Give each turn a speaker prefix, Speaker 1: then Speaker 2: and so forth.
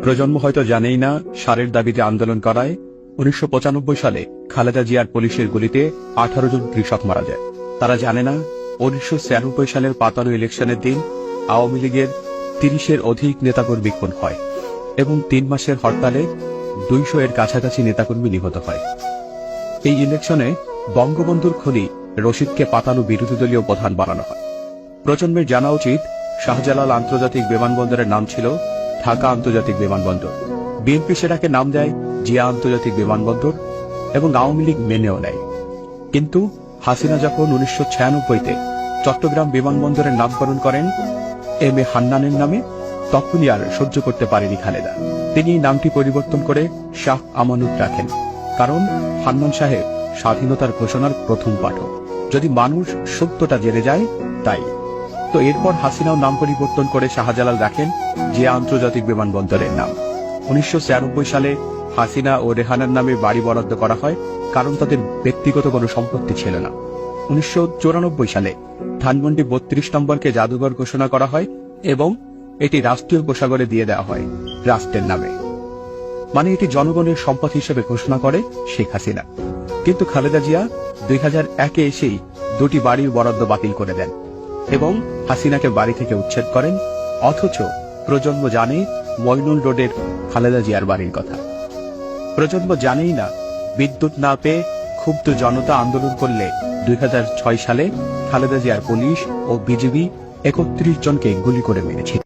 Speaker 1: প্রজন্ম হয়তো জানেই না সারের দাবিতে আন্দোলন করায় ১৯৯৫ সালে খালেদা জিয়ার পুলিশের গুলিতে ১৮ জন কৃষক মারা যায়। তারা জানে না ১৯৯৬ সালের পাতানো ইলেকশনের দিন আওয়ামী লীগের ৩০-এর অধিক নেতাকর্মী খুন হয় এবং ৩ মাসের হরতালে ২০০ এর কাছাকাছি নেতাকর্মী নিহত হয়। এই ইলেকশনে বঙ্গবন্ধুর খুনি রশিদকে পাতানো বিরোধী দলীয় প্রধান বানানো হয়। প্রজন্মের জানা উচিত শাহজালাল আন্তর্জাতিক বিমানবন্দরের নাম ছিল ঢাকা আন্তর্জাতিক বিমানবন্দর। বিএনপি সেটাকে নাম দেয় জিয়া আন্তর্জাতিক বিমানবন্দর এবং আওয়ামী লীগ মেনেও নেয়। কিন্তু হাসিনা যখন ১৯৯৬-তে চট্টগ্রাম বিমানবন্দরের নামকরণ করেন এম এ হান্নানের নামে, তখনই আর সহ্য করতে পারেনি খালেদা। তিনি নামটি পরিবর্তন করে শাহ আমানত রাখেন, কারণ হান্নান সাহেব স্বাধীনতার ঘোষণার প্রথম পাঠক। যদি মানুষ সত্যটা জেনে যায় তাই তো এরপর হাসিনাও নাম পরিবর্তন করে শাহজালাল রাখেন জিয়া আন্তর্জাতিক বিমানবন্দরের নাম। ১৯৯৬ সালে হাসিনা ও রেহানার নামে বাড়ি বরাদ্দ করা হয়, কারণ তাদের ব্যক্তিগত কোনো সম্পত্তি ছিল না। ১৯৯৪ সালে ধানমন্ডি ৩২ নম্বরকে জাদুঘর ঘোষণা করা হয় এবং এটি রাষ্ট্রীয় কোষাগারে দিয়ে দেওয়া হয় রাষ্ট্রের নামে, মানে এটি জনগণের সম্পদ হিসেবে ঘোষণা করে শেখ হাসিনা। কিন্তু খালেদা জিয়া ২০০১-এ এসেই ২টি বাড়ির বরাদ্দ বাতিল করে দেন এবং হাসিনাকে বাড়ি থেকে উচ্ছেদ করেন। অথচ প্রজন্ম জানে মইনুল রোডের খালেদা জিয়ার বাড়ির কথা। প্রজন্ম জানেই না বিদ্যুৎ না পেয়ে ক্ষুব্ধ জনতা আন্দোলন করলে ২০০৬ সালে খালেদা জিয়ার পুলিশ ও বিজিবি ৩১ জনকে গুলি করে মেরেছিল।